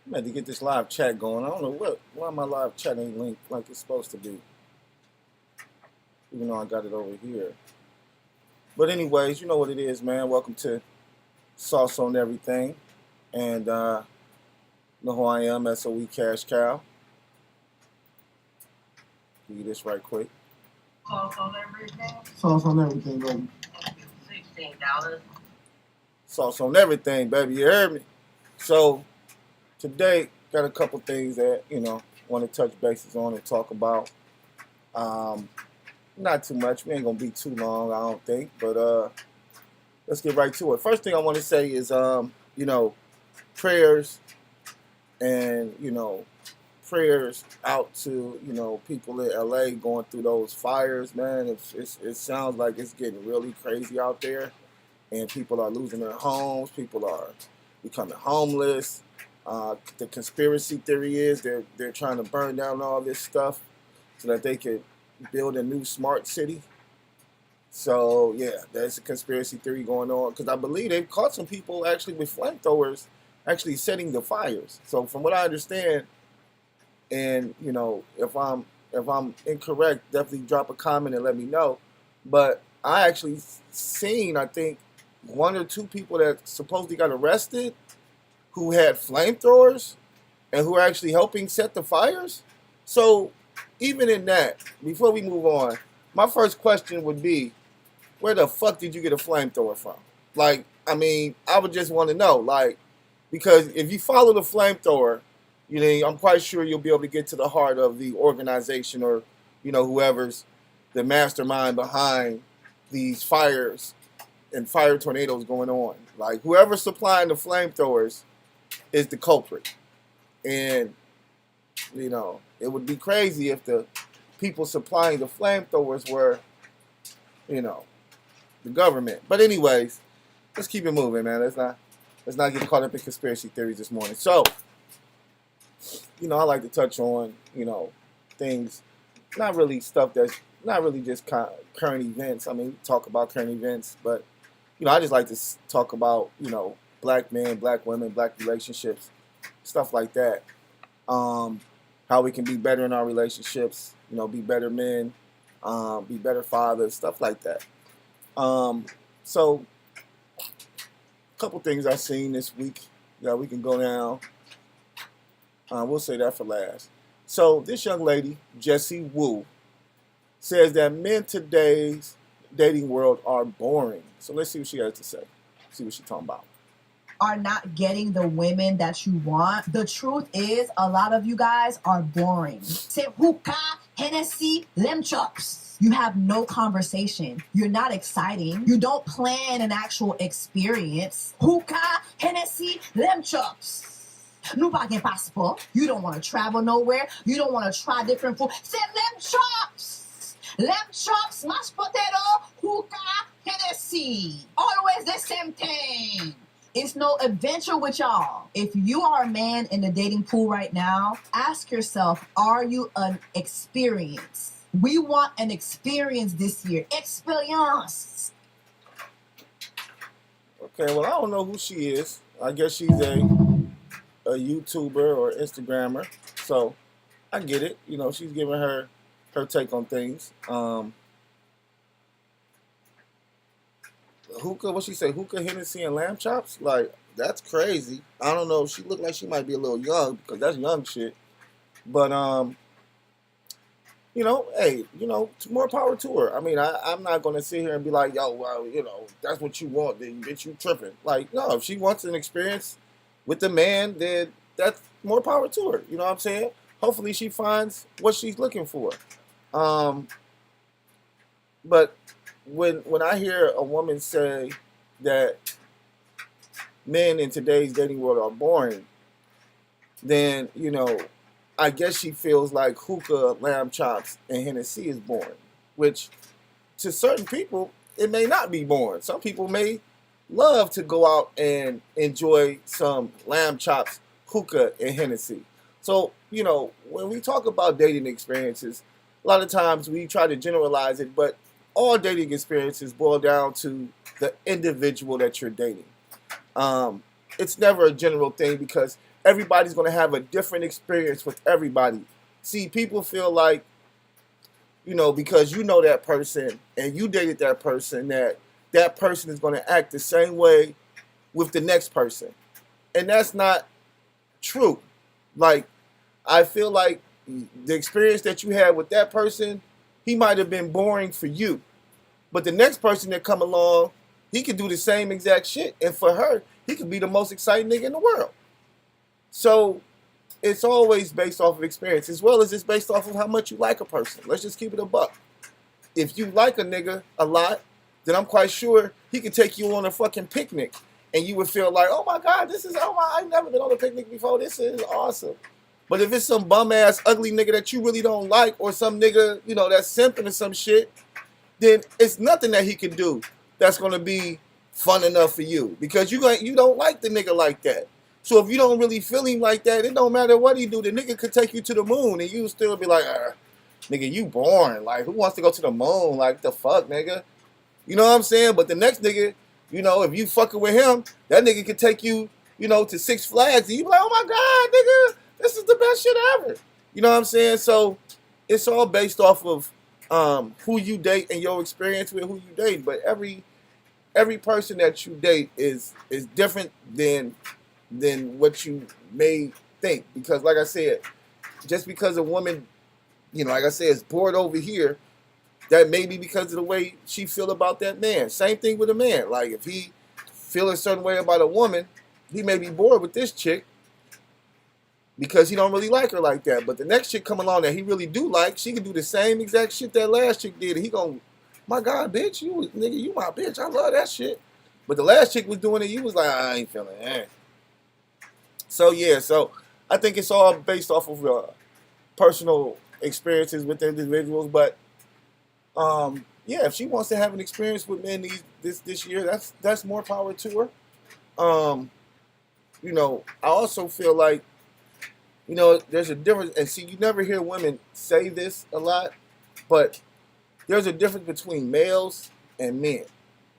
I'm had to get this live chat going. I don't know why my live chat ain't linked like it's supposed to be, even though I got it over here. But anyways, you know what it is, man. Welcome to Sauce on Everything, and you know who I am, SOE Cash Cow. Give you this right quick. Sauce on everything. Sauce on everything, baby. $16. Sauce on everything, baby. You heard me. So today, got a couple things that want to touch bases on and talk about. Not too much. We ain't gonna be too long, I don't think. But let's get right to it. First thing I want to say is, prayers and prayers out to people in LA going through those fires, man. It sounds like it's getting really crazy out there, and people are losing their homes. People are becoming homeless. The conspiracy theory is they're trying to burn down all this stuff so that they could build a new smart city. So yeah, there's a conspiracy theory going on because I believe they've caught some people actually with flamethrowers actually setting the fires. So from what I understand, and if I'm incorrect, definitely drop a comment and let me know. But I actually seen, I think, one or two people that supposedly got arrested who had flamethrowers and who are actually helping set the fires. So even in that, before we move on, my first question would be, where the fuck did you get a flamethrower from? Like, I mean, I would just want to know, like, because if you follow the flamethrower, I'm quite sure you'll be able to get to the heart of the organization or, whoever's the mastermind behind these fires and fire tornadoes going on. Like, whoever's supplying the flamethrowers is the culprit. And, it would be crazy if the people supplying the flamethrowers were, the government. But anyways, let's keep it moving, man. Let's not get caught up in conspiracy theories this morning. So, I like to touch on, things, not really stuff that's not really just current events. I mean, we talk about current events, but, I just like to talk about, black men, black women, black relationships, stuff like that. How we can be better in our relationships, be better men, be better fathers, stuff like that. So, a couple things I've seen this week that we can go down. We'll say that for last. So this young lady, Jessie Woo, says that men today's dating world are boring. So let's see what she has to say. See what she's talking about. Are not getting the women that you want. The truth is, a lot of you guys are boring. Say hookah, Hennessy, lemon chops. You have no conversation. You're not exciting. You don't plan an actual experience. Hookah, Hennessy, lemon chops. Nou pa gen passport. You don't want to travel nowhere. You don't want to try different food. Say lemon chops. Lemon chops, mashed potato, hookah, Hennessy. Always the same thing. It's no adventure with y'all. If you are a man in the dating pool right now, ask yourself, are you an experience? We want an experience this year. Experience. Okay, well, I don't know who she is. I guess she's a YouTuber or Instagrammer. So I get it. She's giving her take on things. Hookah, what she say? Hookah, Hennessy, and lamb chops? Like, that's crazy. I don't know. She looked like she might be a little young because that's young shit. But hey, more power to her. I mean, I'm not gonna sit here and be like, yo, well, that's what you want, then bitch, you tripping. Like, no, if she wants an experience with the man, then that's more power to her. You know what I'm saying? Hopefully she finds what she's looking for. But when I hear a woman say that men in today's dating world are boring, then, I guess she feels like hookah, lamb chops, and Hennessy is boring. Which, to certain people, it may not be boring. Some people may love to go out and enjoy some lamb chops, hookah, and Hennessy. So, when we talk about dating experiences, a lot of times we try to generalize it, but all dating experiences boil down to the individual that you're dating. It's never a general thing because everybody's going to have a different experience with everybody. See, people feel like, you know, because you know that person and you dated that person, that person is going to act the same way with the next person. And that's not true. Like, I feel like the experience that you had with that person, he might have been boring for you. But the next person that come along, he could do the same exact shit. And for her, he could be the most exciting nigga in the world. So it's always based off of experience, as well as it's based off of how much you like a person. Let's just keep it a buck. If you like a nigga a lot, then I'm quite sure he could take you on a fucking picnic. And you would feel like, oh my God, I've never been on a picnic before. This is awesome. But if it's some bum ass ugly nigga that you really don't like, or some nigga, you know, that's simping or some shit, then it's nothing that he can do that's gonna be fun enough for you, because you don't like the nigga like that. So if you don't really feel him like that, it don't matter what he do. The nigga could take you to the moon, and you still be like, nigga, you boring. Like, who wants to go to the moon? Like, the fuck, nigga? You know what I'm saying? But the next nigga, you know, if you fucking with him, that nigga could take you, you know, to Six Flags, and you be like, oh my God, nigga, this is the best shit ever. You know what I'm saying? So it's all based off of who you date and your experience with who you date. But every person that you date is different than what you may think. Because like I said, just because a woman, you know, like I said, is bored over here, that may be because of the way she feel about that man. Same thing with a man. Like, if he feel a certain way about a woman, he may be bored with this chick because he don't really like her like that. But the next chick come along that he really do like, she can do the same exact shit that last chick did. And he gon', my God, bitch, you my bitch. I love that shit. But the last chick was doing it, you was like, I ain't feeling it. So yeah, so I think it's all based off of personal experiences with individuals. But yeah, if she wants to have an experience with men this year, that's more power to her. You know, I also feel like, you know, there's a difference, and see, you never hear women say this a lot, but there's a difference between males and men,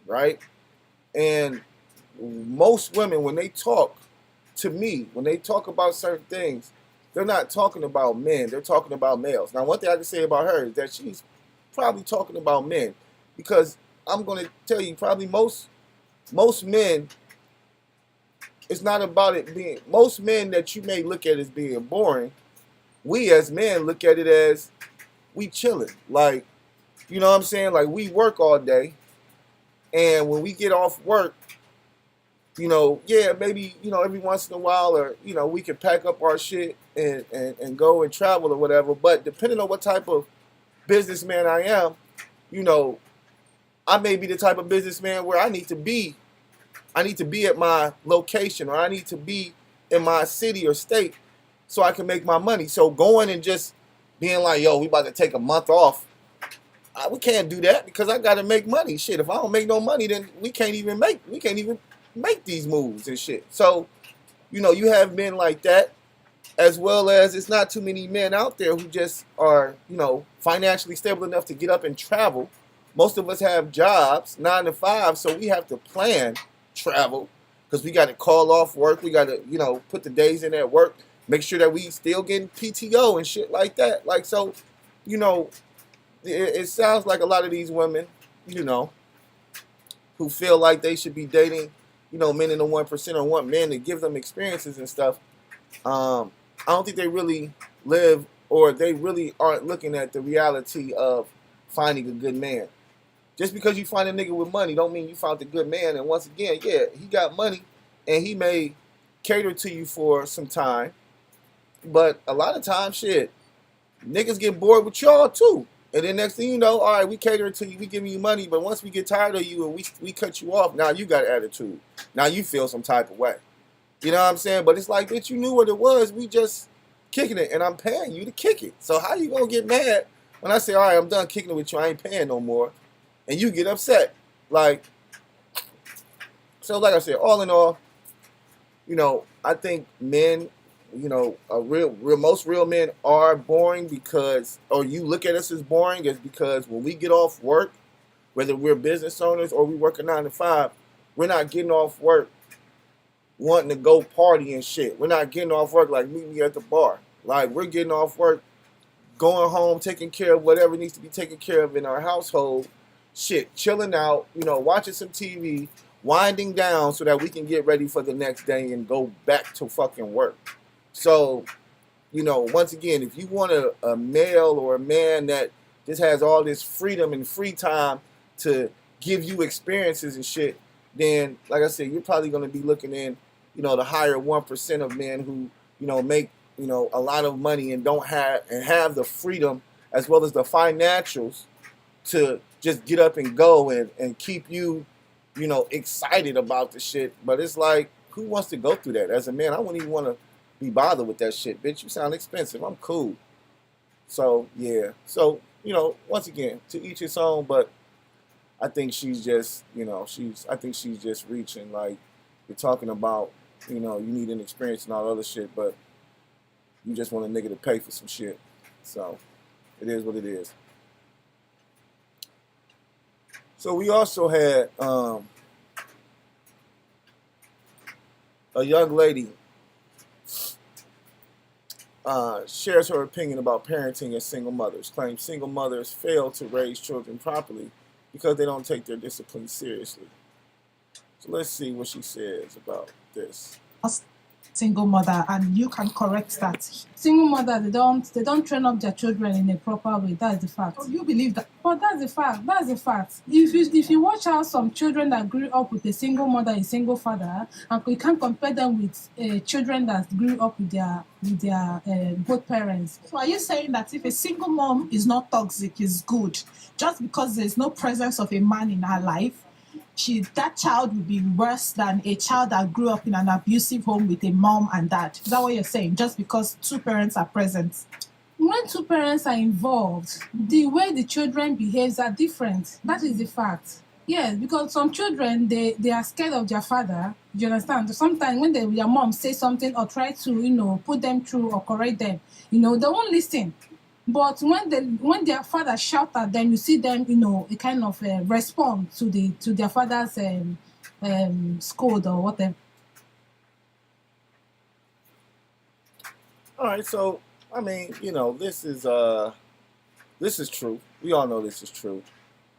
right? And most women, when they talk to me, when they talk about certain things, they're not talking about men, they're talking about males. Now, one thing I can say about her is that she's probably talking about men, because I'm going to tell you, probably most men, it's not about it being, most men that you may look at as being boring, we as men look at it as we chilling. Like, you know what I'm saying? Like, we work all day, and when we get off work, you know, yeah, maybe, you know, every once in a while, or, you know, we can pack up our shit and go and travel or whatever. But depending on what type of businessman I am, you know, I may be the type of businessman where I need to be at my location, or I need to be in my city or state so I can make my money. So going and just being like, yo, we about to take a month off, we can't do that, because I got to make money. Shit, if I don't make no money, then we can't even make these moves and shit. So, you know, you have men like that, as well as it's not too many men out there who just are, you know, financially stable enough to get up and travel. Most of us have jobs, 9 to 5, so we have to plan travel, because we got to call off work. We got to, you know, put the days in at work, make sure that we still getting PTO and shit like that. Like, so, you know, it sounds like a lot of these women, you know, who feel like they should be dating, you know, men in the 1% or want men to give them experiences and stuff. I don't think they really live, or they really aren't looking at the reality of finding a good man. Just because you find a nigga with money don't mean you found a good man. And once again, yeah, he got money and he may cater to you for some time. But a lot of times, shit, niggas get bored with y'all too. And then next thing you know, all right, we catering to you, we giving you money, but once we get tired of you and we cut you off, now you got attitude. Now you feel some type of way. You know what I'm saying? But it's like, bitch, you knew what it was. We just kicking it, and I'm paying you to kick it. So how you gonna get mad when I say, all right, I'm done kicking it with you, I ain't paying no more, and you get upset? Like, so like I said, all in all, you know, I think men, you know, most real men are boring, because, or you look at us as boring, is because when we get off work, whether we're business owners or we work a 9 to 5, we're not getting off work wanting to go party and shit. We're not getting off work like meet me at the bar. Like we're getting off work, going home, taking care of whatever needs to be taken care of in our household. Shit, chilling out, watching some TV, winding down so that we can get ready for the next day and go back to fucking work. So, once again, if you want a male or a man that just has all this freedom and free time to give you experiences and shit, then, like I said, you're probably going to be looking in, the higher 1% of men who, make, a lot of money and don't have the freedom as well as the financials to just get up and go and keep you, excited about the shit. But it's like, who wants to go through that? As a man, I wouldn't even want to be bothered with that shit. Bitch, you sound expensive. I'm cool. So, yeah. So, once again, to each his own, but I think she's just, I think she's just reaching. Like, you're talking about, you need an experience and all other shit, but you just want a nigga to pay for some shit. So, it is what it is. So, we also had a young lady shares her opinion about parenting as single mothers, claims single mothers fail to raise children properly because they don't take their discipline seriously. So let's see what she says about this. Single mother, and you can correct that. Single mother, they don't train up their children in a proper way. That's the fact. Oh, you believe that? But that's the fact. That's the fact. If you watch out some children that grew up with a single mother, a single father, and you can't compare them with children that grew up with their both parents. So are you saying that if a single mom is not toxic, is good, just because there's no presence of a man in her life, that child would be worse than a child that grew up in an abusive home with a mom and dad? Is that what you're saying? Just because two parents are present? When two parents are involved, the way the children behaves are different. That is the fact. Yes, because some children, they are scared of their father. You understand? Sometimes when their mom says something or try to, put them through or correct them, they won't listen. But when their father shout at them, you see them, a kind of respond to their father's scold or whatever. All right, so I mean, this is true. We all know this is true,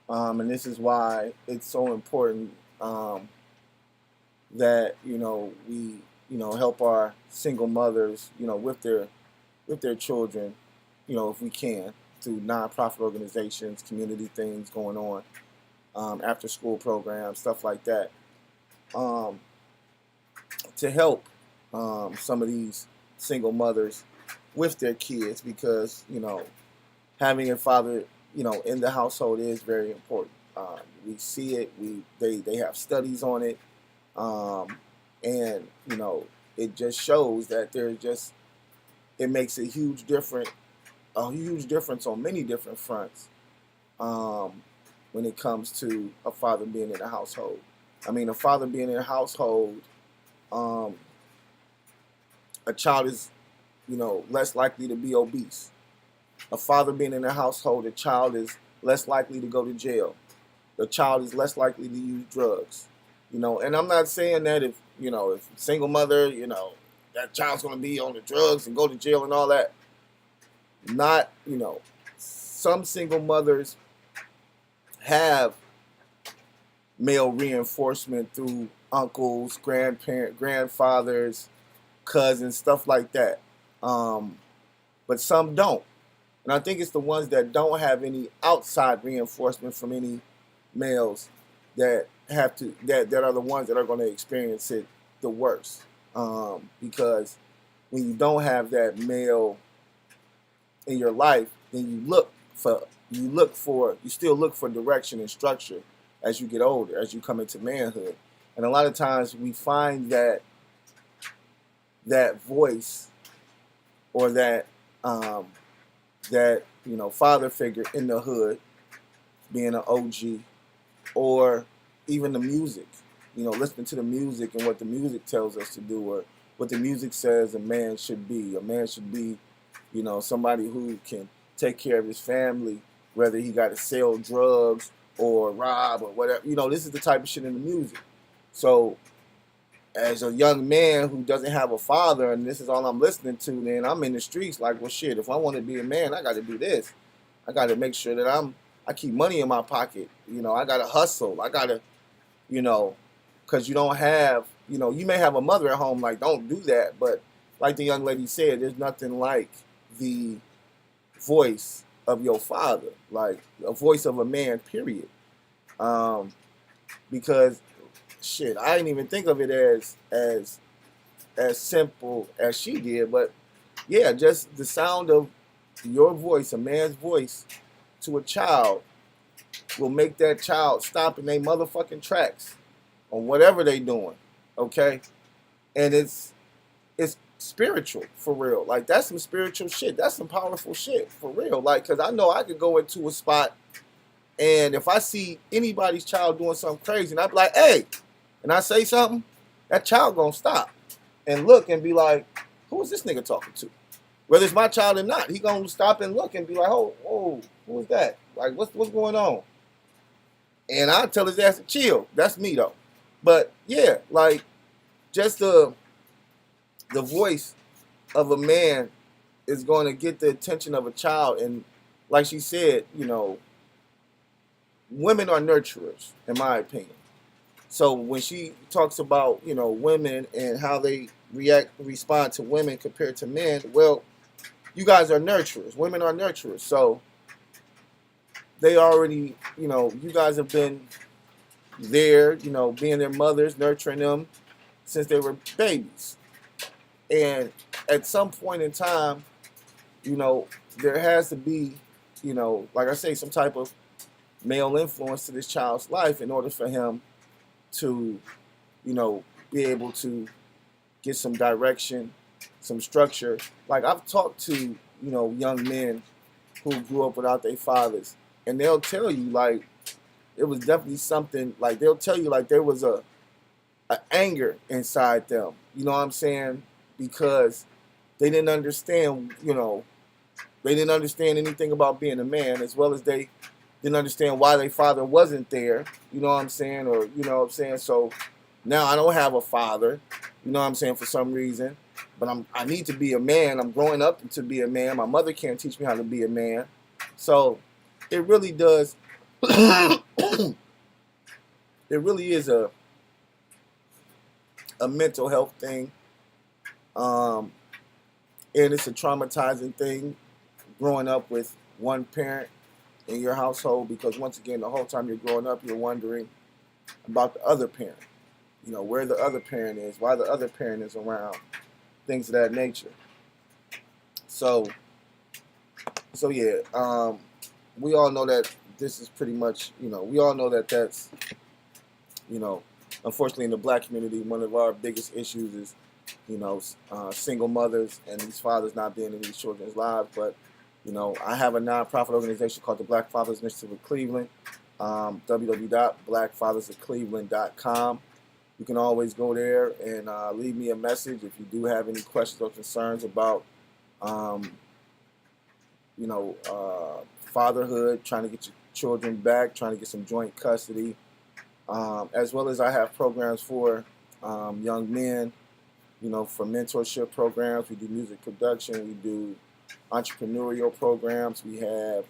and this is why it's so important that we help our single mothers with their children. If we can, through nonprofit organizations, community things going on, after school programs, stuff like that, to help some of these single mothers with their kids, because having a father in the household is very important. We see it. They have studies on it, and it just shows that it makes a huge difference on many different fronts when it comes to a father being in a household. I mean, a father being in a household, a child is, less likely to be obese. A father being in a household, a child is less likely to go to jail. The child is less likely to use drugs. And I'm not saying that if single mother, that child's going to be on the drugs and go to jail and all that. Not, some single mothers have male reinforcement through uncles, grandfathers, cousins, stuff like that. But some don't. And I think it's the ones that don't have any outside reinforcement from any males that are the ones that are going to experience it the worst. Because when you don't have that male in your life, then you still look for direction and structure as you get older, as you come into manhood. And a lot of times we find that voice or that father figure in the hood, being an OG, or even the music, listening to the music and what the music tells us to do, or what the music says a man should be. A man should be somebody who can take care of his family, whether he got to sell drugs or rob or whatever. This is the type of shit in the music. So as a young man who doesn't have a father, and this is all I'm listening to, then I'm in the streets like, well, shit, if I want to be a man, I got to do this. I got to make sure that I keep money in my pocket. You know, I got to hustle. I got to, you know, because you don't have, you know, you may have a mother at home, like, don't do that. But like the young lady said, there's nothing like the voice of your father, like a voice of a man, period. Because shit, I didn't even think of it as simple as she did, but yeah, just the sound of your voice, a man's voice, to a child will make that child stop in their motherfucking tracks on whatever they doing, okay? And it's spiritual, for real. Like, that's some spiritual shit. That's some powerful shit, for real. Like, because I know I could go into a spot, and if I see anybody's child doing something crazy, and I be like, hey, and I say something, that child gonna stop and look and be like, who is this nigga talking to? Whether it's my child or not, he gonna stop and look and be like, oh, who is that? Like, what's going on? And I tell his ass to chill. That's me though. But yeah, like, just the voice of a man is going to get the attention of a child. And like she said, you know, women are nurturers, in my opinion. So when she talks about, you know, women and how they respond to women compared to men, well, you guys are nurturers. Women are nurturers. So they already, you know, you guys have been there, you know, being their mothers, nurturing them since they were babies. And at some point in time, you know, there has to be, you know, like I say, some type of male influence to this child's life in order for him to, you know, be able to get some direction, some structure. Like, I've talked to, you know, young men who grew up without their fathers, and they'll tell you, like, it was definitely something, like, they'll tell you, like, there was a anger inside them, you know what I'm saying? Because they didn't understand, you know, they didn't understand anything about being a man, as well as they didn't understand why their father wasn't there, you know what I'm saying? Or, you know what I'm saying? So now I don't have a father, you know what I'm saying, for some reason, but I need to be a man. I'm growing up to be a man. My mother can't teach me how to be a man. So it really does, it really is a mental health thing. And it's a traumatizing thing growing up with one parent in your household, because once again, the whole time you're growing up, you're wondering about the other parent. You know, where the other parent is, why the other parent is around, things of that nature. So yeah, we all know that this is pretty much, you know, we all know that that's, you know, unfortunately in the black community, one of our biggest issues is, you know, single mothers and these fathers not being in these children's lives. But, you know, I have a nonprofit organization called the Black Fathers Initiative of Cleveland, www.blackfathersofcleveland.com. You can always go there and leave me a message if you do have any questions or concerns about, you know, fatherhood, trying to get your children back, trying to get some joint custody, as well as I have programs for young men, you know, for mentorship programs. We do music production. We do entrepreneurial programs. We have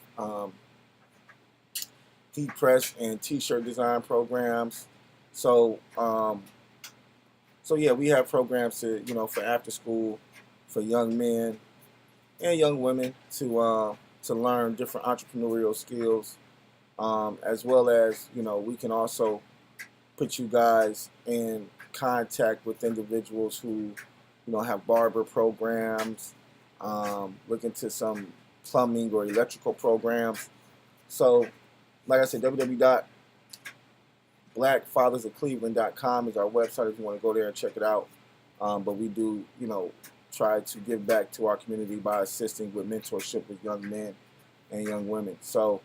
heat press and t-shirt design programs. So yeah, we have programs to, you know, for after school, for young men and young women to learn different entrepreneurial skills, as well as, you know, we can also put you guys in contact with individuals who, you know, have barber programs, look into some plumbing or electrical programs. So, like I said, www.blackfathersofcleveland.com is our website if you want to go there and check it out. But we do, you know, try to give back to our community by assisting with mentorship with young men and young women. So,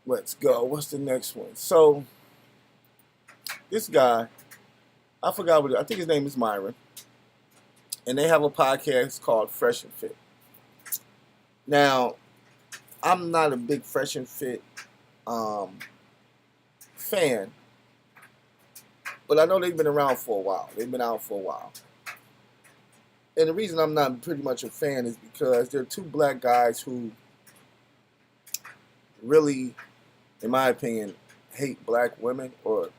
let's go. What's the next one? So, this guy, I forgot what, I think his name is Myron, and they have a podcast called Fresh and Fit. Now, I'm not a big Fresh and Fit fan, but I know they've been around for a while. They've been out for a while. And the reason I'm not pretty much a fan is because they're two black guys who really, in my opinion, hate black women or,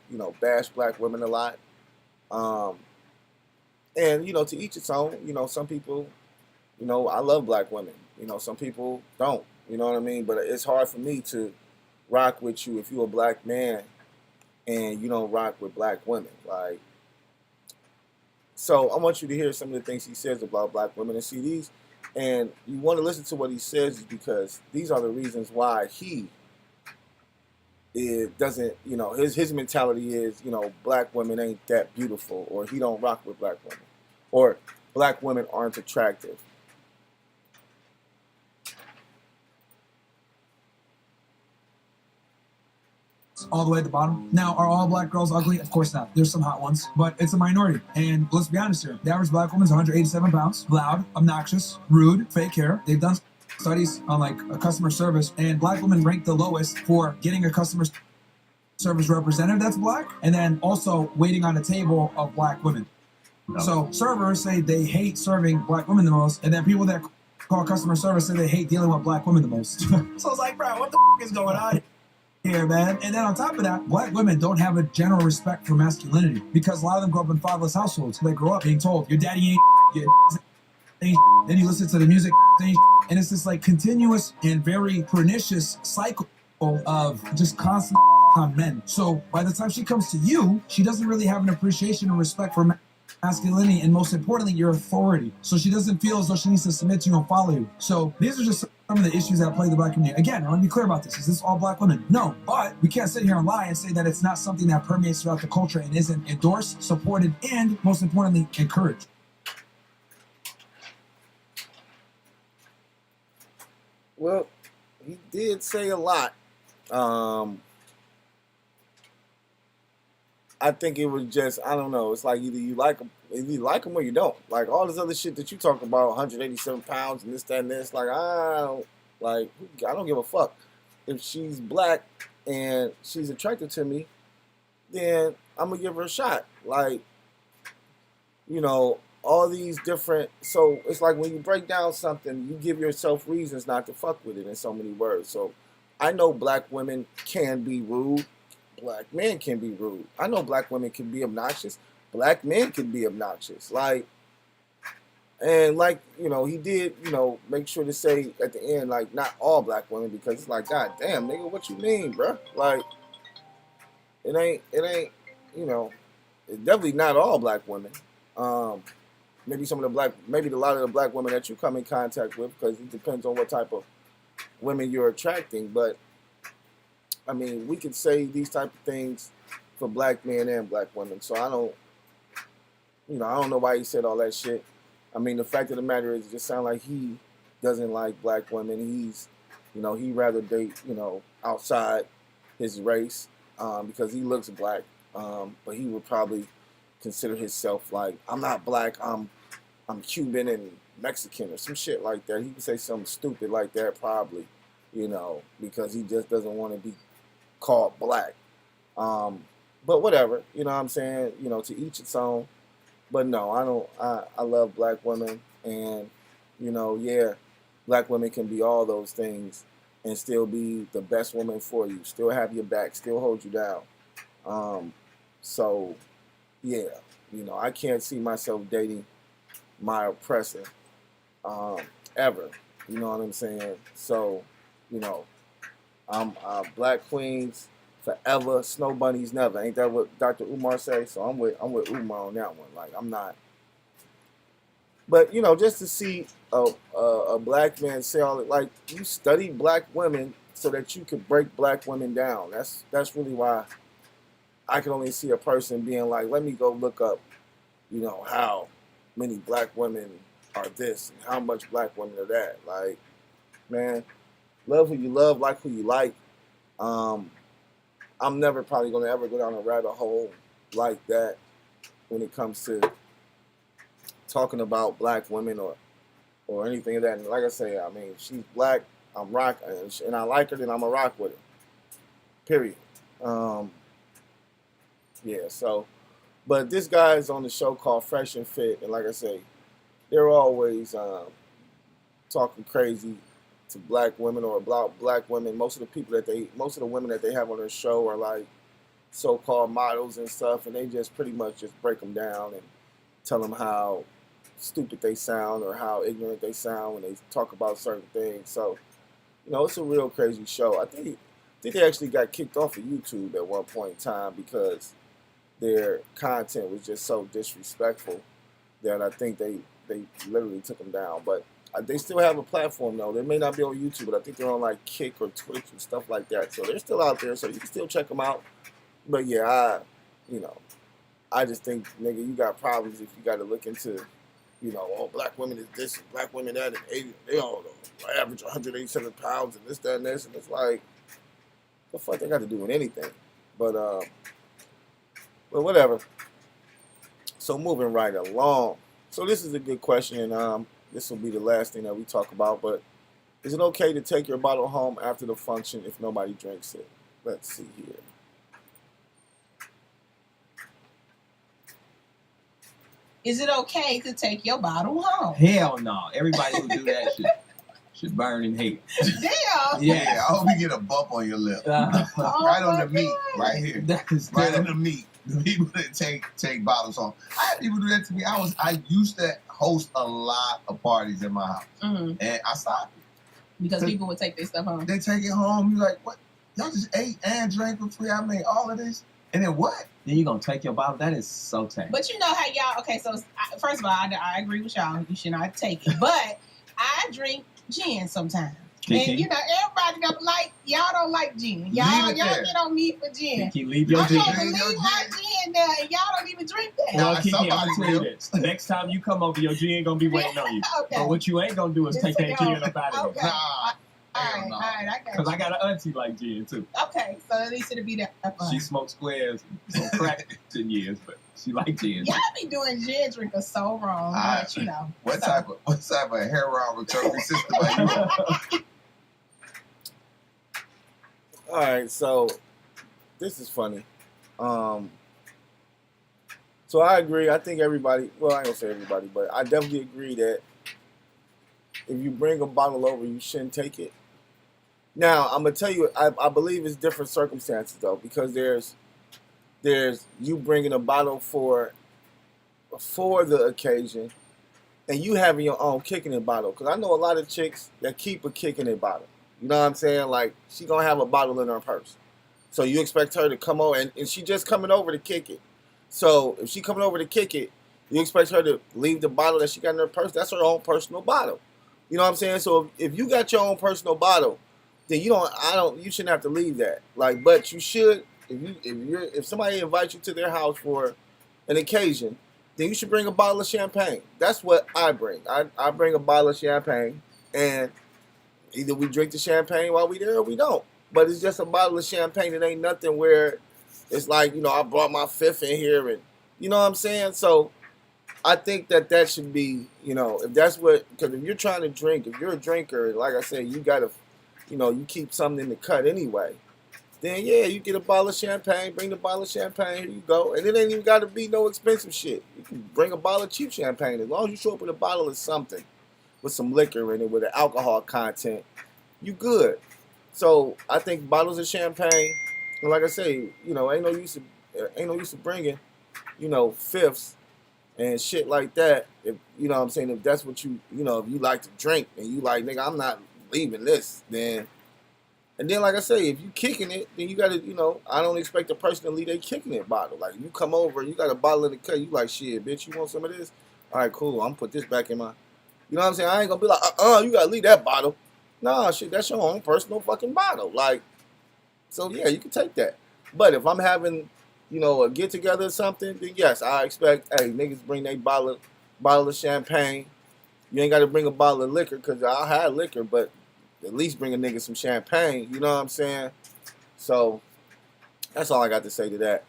bash black women a lot. And, to each its own. Some people, I love black women. Some people don't. You know what I mean? But it's hard for me to rock with you if you're a black man and you don't rock with black women. Like, so I want you to hear some of the things he says about black women and see these. And you want to listen to what he says because these are the reasons why it doesn't, his mentality is, black women ain't that beautiful, or he don't rock with black women, or black women aren't attractive. All the way at the bottom. Now, are all black girls ugly? Of course not. There's some hot ones, but it's a minority. And let's be honest here. The average black woman is 187 pounds, loud, obnoxious, rude, fake hair. They've done studies on a customer service, and black women rank the lowest for getting a customer service representative that's black, and then also waiting on a table of black women. No. So servers say they hate serving black women the most, and then people that call customer service say they hate dealing with black women the most. So it's like, bro, what the is going on here, man? And then on top of that, black women don't have a general respect for masculinity because a lot of them grow up in fatherless households. They grow up being told, your daddy ain't then you listen to the music and it's this continuous and very pernicious cycle of just constant on men. So by the time she comes to you, she doesn't really have an appreciation and respect for masculinity, and most importantly, your authority. So she doesn't feel as though she needs to submit to you and follow you. So these are just some of the issues that plague the black community. Again, I want to be clear about this. Is this all black women? No, but we can't sit here and lie and say that it's not something that permeates throughout the culture and isn't endorsed, supported, and most importantly, encouraged. Well, he did say a lot. I think it was just, I don't know. It's like either you like them or you don't. Like all this other shit that you talk about, 187 pounds and this, that, and this. I don't give a fuck. If she's black and she's attracted to me, then I'm gonna give her a shot. All these different. So it's like when you break down something, you give yourself reasons not to fuck with it in so many words. So I know black women can be rude. Black men can be rude. I know black women can be obnoxious. Black men can be obnoxious. He did, make sure to say at the end, not all black women, because it's like, God damn, nigga, what you mean, bro? It ain't, it's definitely not all black women. Maybe a lot of the black women that you come in contact with, because it depends on what type of women you're attracting, but I mean, we can say these type of things for black men and black women. So I don't know why he said all that shit. I mean, the fact of the matter is, it just sounds like he doesn't like black women. He'd rather date, outside his race, because he looks black. But he would probably consider himself I'm not black, I'm Cuban and Mexican or some shit like that. He would say something stupid like that probably, because he just doesn't want to be called black. But whatever, you know what I'm saying? To each its own. But no, I love black women, and black women can be all those things and still be the best woman for you, still have your back, still hold you down. So yeah, I can't see myself dating my oppressor ever. You know what I'm saying? So, I'm black queens forever, snow bunnies never. Ain't that what Dr. Umar say? So I'm with Umar on that one. I'm not. But just to see a black man say all it, you study black women so that you could break black women down. That's really why I can only see a person being let me go look up, how many black women are this and how much black women are that. Man, love who you love, like who you like. I'm never probably going to ever go down a rabbit hole like that when it comes to talking about black women or anything of that. And like I say, I mean, she's black, I'm rock, and I like her, then I'm a rock with her. Period. Yeah, so But this guy is on the show called Fresh and Fit, and like I say, they're always talking crazy to black women or about black women. Most of the women that they have on their show are like so-called models and stuff, and they just pretty much just break them down and tell them how stupid they sound or how ignorant they sound when they talk about certain things. So, it's a real crazy show. I think they actually got kicked off of YouTube at one point in time because their content was just so disrespectful that I think they literally took them down. But they still have a platform though. They may not be on YouTube, but I think they're on like Kick or Twitch and stuff like that. So they're still out there, so you can still check them out. But yeah, I just think, nigga, you got problems if you got to look into, black women is this and black women that, and they all average 187 pounds and this, that, and this, and it's like, the fuck they got to do with anything? But whatever. So moving right along. So this is a good question, and this will be the last thing that we talk about. But is it okay to take your bottle home after the function if nobody drinks it? Let's see here. Is it okay to take your bottle home? Hell no. Everybody who do that should burn in hate. Damn. Yeah, I hope you get a bump on your lip. Oh Right on my the meat, God. right here. That is Right on the meat. The people that take bottles home. I had people do that to me. I used to host a lot of parties in my house. Mhm. And I stopped it. Because people would take their stuff home. They take it home, you're like, what? Y'all just ate and drank for free. I made all of this. And then what? Then you gonna take your bottle? That is so tame. But you know how y'all, okay, so first of all, I agree with y'all. You should not take it. But I drink gin sometimes. Kiki, And everybody don't like, y'all don't like gin. Leave Y'all it there. get on me for gin. Kiki, leave your I'm gin. supposed to Leave your leave my gin there and y'all don't even drink that. Well, Nah, Kiki, I'm somebody gonna tell you will. this. Next time you come over, your gin gonna be waiting on you. Okay. But what you ain't gonna do is Just take take that it gin off. up out of Okay. here. Nah. All Hell right, no. I got Because I you. got an auntie like gin too. Okay, so at least it'll be that. She smoked squares, some crack 10 years, but she like gin. Y'all be doing gin drinkers so wrong, but you know. What So- type of heroin recovery system are you on? All right, so this is funny. So I agree. I think everybody, well, I ain't gonna say everybody, but I definitely agree that if you bring a bottle over, you shouldn't take it. Now, I'm gonna tell you, I believe it's different circumstances though, because there's you bringing a bottle for the occasion, and you having your own kicking it bottle. Because I know a lot of chicks that keep a kicking it bottle. You know what I'm saying? Like, she gonna have a bottle in her purse. So you expect her to come over, and she just coming over to kick it. So if she coming over to kick it, you expect her to leave the bottle that she got in her purse. That's her own personal bottle. You know what I'm saying? So if you got your own personal bottle, then you shouldn't have to leave that. Like, but you should, if somebody invites you to their house for an occasion, then you should bring a bottle of champagne. That's what I bring. I bring a bottle of champagne, and either we drink the champagne while we there or we don't. But it's just a bottle of champagne. It ain't nothing where it's like, I brought my fifth in here, and you know what I'm saying? So I think that should be, if that's what, because if you're trying to drink, if you're a drinker, like I said, you got to, you keep something in the cut anyway. Then, yeah, you get a bottle of champagne, bring the bottle of champagne, here you go. And it ain't even got to be no expensive shit. You can bring a bottle of cheap champagne. As long as you show up with a bottle of something, with some liquor in it, with an alcohol content, you good. So I think bottles of champagne, and like I say, ain't no use of bringing, fifths and shit like that. If you know what I'm saying, if that's what you if you like to drink and you like, nigga, I'm not leaving this, then. And then, like I say, if you kicking it, then you gotta, I don't expect the person to leave their kicking it bottle. Like, you come over, you got a bottle in the cut, you like, shit, bitch, you want some of this? All right, cool, I'm gonna put this back in my. You know what I'm saying? I ain't gonna be like, you gotta leave that bottle. Nah, shit, that's your own personal fucking bottle. Like, so yeah, you can take that. But if I'm having, a get together or something, then yes, I expect, hey, niggas bring their bottle of champagne. You ain't gotta bring a bottle of liquor, because I'll have liquor, but at least bring a nigga some champagne. You know what I'm saying? So that's all I got to say to that.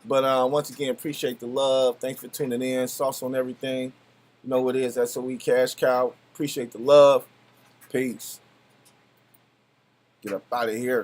But once again, appreciate the love. Thanks for tuning in. Sauce on everything. You know what it is. SOE Cash Cow. Appreciate the love. Peace. Get up out of here.